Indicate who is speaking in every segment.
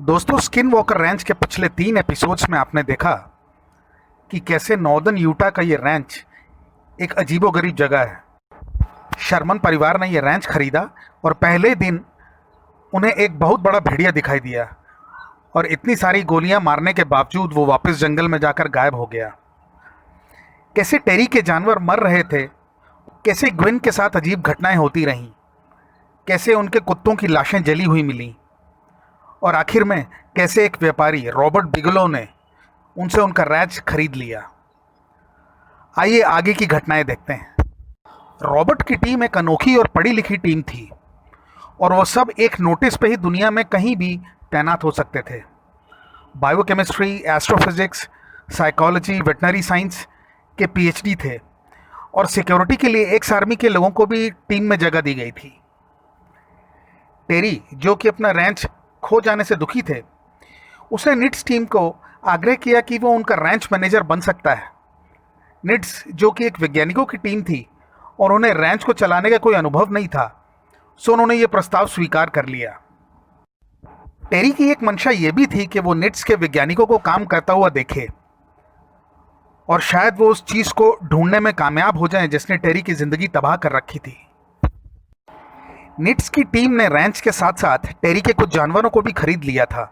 Speaker 1: दोस्तों, skin walker ranch के पिछले 3 एपिसोड्स में आपने देखा कि कैसे नॉर्दर्न यूटा का ये रैंच एक अजीबोगरीब जगह है। शर्मन परिवार ने ये रैंच खरीदा और पहले दिन उन्हें एक बहुत बड़ा भेड़िया दिखाई दिया और इतनी सारी गोलियां मारने के बावजूद वो वापस जंगल में जाकर गायब हो गया। कैसे टेरी के जानवर मर रहे थे, कैसे ग्वेन के साथ अजीब घटनाएं होती रहीं, कैसे उनके कुत्तों की लाशें जली हुई मिलीं और आखिर में कैसे एक व्यापारी रॉबर्ट बिगलो ने उनसे उनका रैंच खरीद लिया। आइए आगे की घटनाएं देखते हैं। रॉबर्ट की टीम एक अनोखी और पढ़ी लिखी टीम थी और वो सब एक नोटिस पे ही दुनिया में कहीं भी तैनात हो सकते थे। Biochemistry, astrophysics, psychology, veterinary science के पीएचडी थे और सिक्योरिटी के लिए एक्स आर्मी के लोगों को भी टीम में जगह दी गई थी। टेरी, जो कि अपना रैंच खो जाने से दुखी थे, उसने निट्स टीम को आग्रह किया कि वो उनका रैंच मैनेजर बन सकता है। निट्स, जो कि एक वैज्ञानिकों की टीम थी और उन्हें रैंच को चलाने का कोई अनुभव नहीं था, सो उन्होंने ये प्रस्ताव स्वीकार कर लिया। टेरी की एक मंशा ये भी थी कि वो निट्स के वैज्ञानिकों को काम करता हुआ देखे और शायद वो उस चीज़ को ढूंढने में कामयाब हो जाए जिसने टेरी की ज़िंदगी तबाह कर रखी थी। निट्स की टीम ने रैंच के साथ साथ टेरी के कुछ जानवरों को भी खरीद लिया था,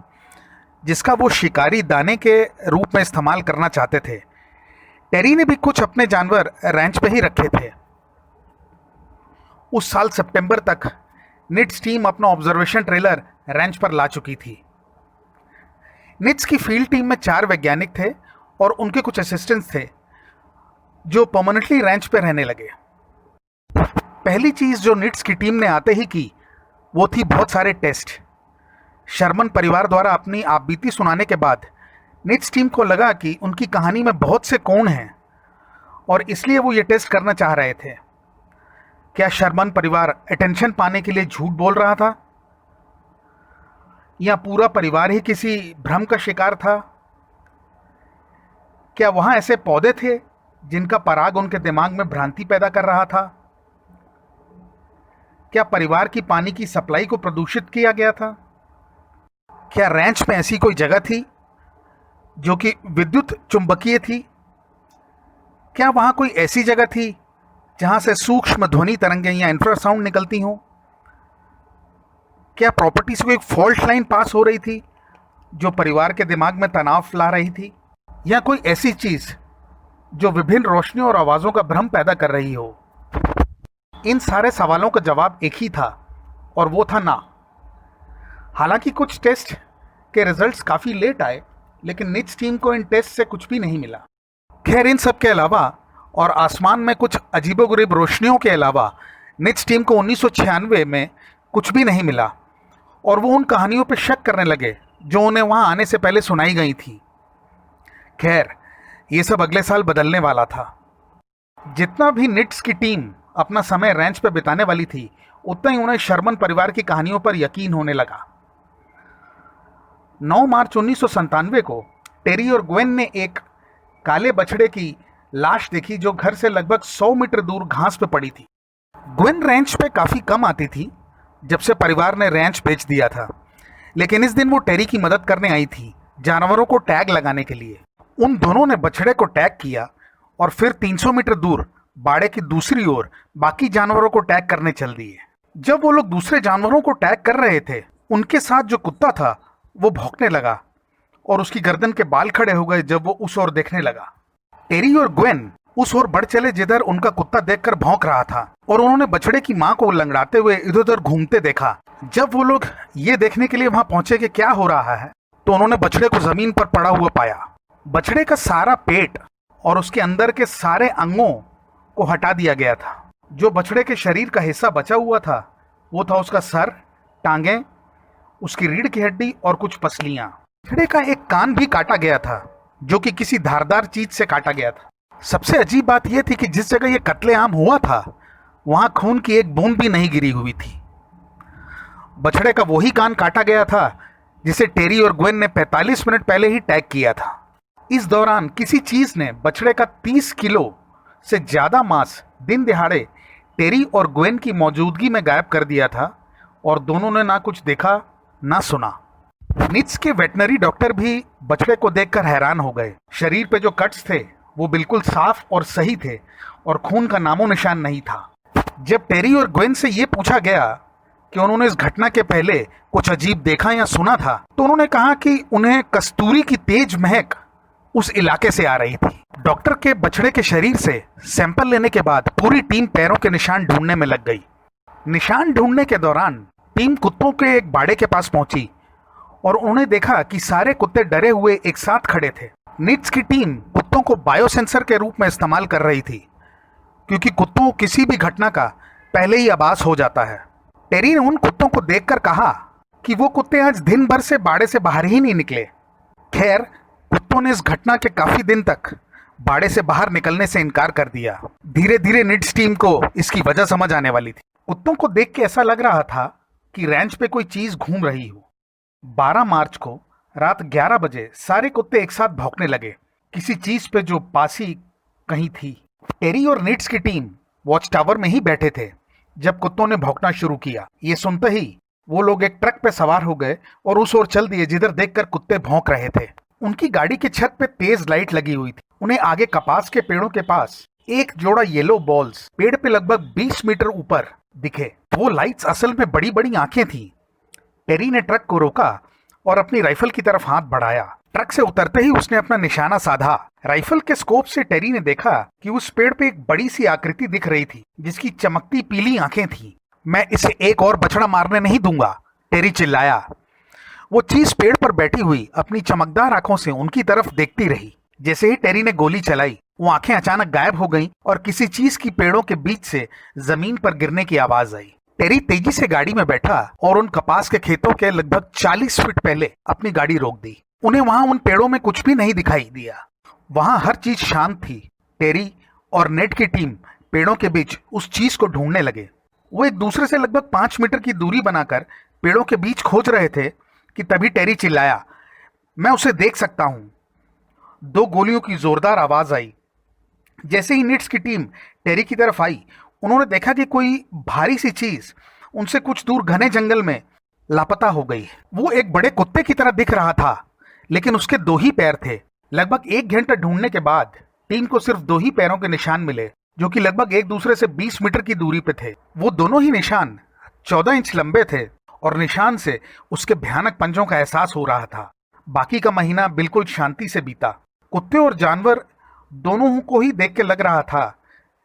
Speaker 1: जिसका वो शिकारी दाने के रूप में इस्तेमाल करना चाहते थे। टेरी ने भी कुछ अपने जानवर रैंच पे ही रखे थे। उस साल सितंबर तक निट्स टीम अपना ऑब्जर्वेशन ट्रेलर रैंच पर ला चुकी थी। निट्स की फील्ड टीम में 4 वैज्ञानिक थे और उनके कुछ असिस्टेंट्स थे जो परमानेंटली रैंच पे रहने लगे। पहली चीज़ जो निट्स की टीम ने आते ही की वो थी बहुत सारे टेस्ट। शर्मन परिवार द्वारा अपनी आपबीती सुनाने के बाद निट्स टीम को लगा कि उनकी कहानी में बहुत से कोण हैं और इसलिए वो ये टेस्ट करना चाह रहे थे। क्या शर्मन परिवार अटेंशन पाने के लिए झूठ बोल रहा था या पूरा परिवार ही किसी भ्रम का शिकार था? क्या वहाँ ऐसे पौधे थे जिनका पराग उनके दिमाग में भ्रांति पैदा कर रहा था? क्या परिवार की पानी की सप्लाई को प्रदूषित किया गया था? क्या रैंच में ऐसी कोई जगह थी जो कि विद्युत चुंबकीय थी? क्या वहाँ कोई ऐसी जगह थी जहाँ से सूक्ष्म ध्वनि तरंगें या इंफ्रासाउंड निकलती हों? क्या प्रॉपर्टी से कोई फॉल्ट लाइन पास हो रही थी जो परिवार के दिमाग में तनाव ला रही थी? या कोई ऐसी चीज़ जो विभिन्न रोशनियों और आवाज़ों का भ्रम पैदा कर रही हो? इन सारे सवालों का जवाब एक ही था और वो था ना। हालांकि कुछ टेस्ट के रिजल्ट्स काफ़ी लेट आए, लेकिन निट्स टीम को इन टेस्ट से कुछ भी नहीं मिला। खैर, इन सब के अलावा और आसमान में कुछ अजीबोगरीब रोशनियों के अलावा निट्स टीम को 1996 में कुछ भी नहीं मिला और वो उन कहानियों पर शक करने लगे जो उन्हें वहाँ आने से पहले सुनाई गई थी। खैर, ये सब अगले साल बदलने वाला था। जितना भी निट्स की टीम अपना समय रैंच पर बिताने वाली थी, उतना ही उन्हें शर्मन परिवार की कहानियों पर यकीन होने लगा। 9 मार्च 1997 को टेरी और ग्वेन ने एक काले बछड़े की लाश देखी जो घर से लगभग 100 मीटर दूर घास पे पड़ी थी। ग्वेन रैंच पे काफ़ी कम आती थी जब से परिवार ने रैंच बेच दिया था, लेकिन इस दिन वो टेरी की मदद करने आई थी जानवरों को टैग लगाने के लिए। उन दोनों ने बछड़े को टैग किया और फिर 300 मीटर दूर बाड़े की दूसरी ओर बाकी जानवरों को टैग करने चल दिए। जब वो लोग दूसरे जानवरों को टैग कर रहे थे, उनके साथ जो कुत्ता था वो भौंकने लगा और उसकी गर्दन के बाल खड़े हो गए जब वो उस ओर देखने लगा। टेरी और ग्वेन उस ओर बढ़ चले जिधर उनका कुत्ता देखकर भौंक रहा था और उन्होंने बछड़े की मां को लंगड़ाते हुए इधर उधर घूमते देखा। जब वो लोग ये देखने के लिए वहां पहुंचे कि क्या हो रहा है, तो उन्होंने बछड़े को जमीन पर पड़ा हुआ पाया। बछड़े का सारा पेट और उसके अंदर के सारे अंगों को हटा दिया गया था। जो बछड़े के शरीर का हिस्सा बचा हुआ था वो था उसका सर, टांगें, उसकी रीढ़ की हड्डी और कुछ पसलियां। बछड़े का एक कान भी काटा गया था जो कि किसी धारदार चीज से काटा गया था। सबसे अजीब बात यह थी कि जिस जगह यह कत्लेआम हुआ था वहां खून की एक बूंद भी नहीं गिरी हुई थी। बछड़े का वही कान काटा गया था जिसे टेरी और ग्वेन ने 45 मिनट पहले ही टैग किया था। इस दौरान किसी चीज ने बछड़े का 30 किलो से ज़्यादा मांस दिन दिहाड़े टेरी और ग्वेन की मौजूदगी में गायब कर दिया था और दोनों ने ना कुछ देखा ना सुना। निट्स के वेटनरी डॉक्टर भी बछड़े को देखकर हैरान हो गए। शरीर पे जो कट्स थे वो बिल्कुल साफ और सही थे और खून का नामो निशान नहीं था। जब टेरी और ग्वेन से ये पूछा गया कि उन्होंने इस घटना के पहले कुछ अजीब देखा या सुना था, तो उन्होंने कहा कि उन्हें कस्तूरी की तेज महक उस इलाके से आ रही थी। डॉक्टर के बछड़े के शरीर से सैंपल लेने के बाद पूरी टीम पैरों के निशान ढूंढने में लग गई। निशान ढूंढने के दौरान टीम कुत्तों के एक बाड़े के पास पहुंची और उन्होंने देखा कि सारे कुत्ते डरे हुए एक साथ खड़े थे। निट्स की टीम कुत्तों को बायोसेंसर के रूप में इस्तेमाल कर रही थी, क्योंकि कुत्तों को किसी भी घटना का पहले ही आभास हो जाता है। टेरी ने उन कुत्तों को देखकर कहा कि वो कुत्ते आज दिन भर से बाड़े से बाहर ही नहीं निकले। खैर, कुत्तों ने इस घटना के काफी दिन तक बाड़े से बाहर निकलने से इनकार कर दिया। धीरे धीरे निट्स टीम को इसकी वजह समझ आने वाली थी। कुत्तों को देख के ऐसा लग रहा था कि रैंच पे कोई चीज घूम रही हो। 12 मार्च को रात 11 बजे सारे कुत्ते एक साथ भौंकने लगे, किसी चीज पे जो पास ही कहीं थी। टेरी और निट्स की टीम वॉच टावर में ही बैठे थे जब कुत्तों ने भौंकना शुरू किया। ये सुनते ही वो लोग एक ट्रक पे सवार हो गए और उस ओर चल दिए जिधर देखकर कुत्ते भौंक रहे थे। उनकी गाड़ी की छत पे तेज लाइट लगी हुई थी। उन्हें आगे कपास के पेड़ों के पास एक जोड़ा येलो बॉल्स पेड़ पे लगभग 20 मीटर ऊपर दिखे। वो लाइट्स असल में बड़ी बड़ी आंखें थी। टेरी ने ट्रक को रोका और अपनी राइफल की तरफ हाथ बढ़ाया। ट्रक से उतरते ही उसने अपना निशाना साधा। राइफल के स्कोप से टेरी ने देखा कि उस पेड़ पे एक बड़ी सी आकृति दिख रही थी जिसकी चमकती पीली आंखें थी। मैं इसे एक और बछड़ा मारने नहीं दूंगा, टेरी चिल्लाया। वो चीज पेड़ पर बैठी हुई अपनी चमकदार आंखों से उनकी तरफ देखती रही। जैसे ही टेरी ने गोली चलाई, वो आंखें अचानक गायब हो गईं और किसी चीज की पेड़ों के बीच से जमीन पर गिरने की आवाज आई। टेरी तेजी से गाड़ी में बैठा और उन कपास के खेतों के लगभग 40 फीट पहले अपनी गाड़ी रोक दी। उन्हें वहां उन पेड़ों में कुछ भी नहीं दिखाई दिया। वहां हर चीज शांत थी। टेरी और नेट की टीम पेड़ों के बीच उस चीज को ढूंढने लगे। वो एक दूसरे से लगभग 5 मीटर की दूरी बनाकर पेड़ों के बीच खोज रहे थे कि तभी टेरी चिल्लाया, मैं उसे देख सकता हूं। 2 गोलियों की जोरदार आवाज आई। जैसे ही निट्स की टीम टेरी की तरफ आई, उन्होंने देखा कि कोई भारी सी चीज उनसे कुछ दूर घने जंगल में लापता हो गई। वो एक बड़े कुत्ते की तरह दिख रहा था, लेकिन उसके 2 ही पैर थे। लगभग 1 घंटा ढूंढने के बाद टीम को सिर्फ 2 ही पैरों के निशान मिले, जो कि लगभग एक दूसरे से 20 मीटर की दूरी पे थे। वो दोनों ही निशान 14 इंच लंबे थे और निशान से उसके भयानक पंजों का एहसास हो रहा था। बाकी का महीना बिल्कुल शांति से बीता। कुत्ते और जानवर दोनों को ही देख के लग रहा था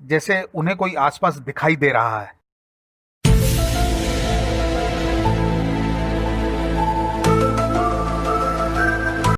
Speaker 1: जैसे उन्हें कोई आसपास दिखाई दे रहा है।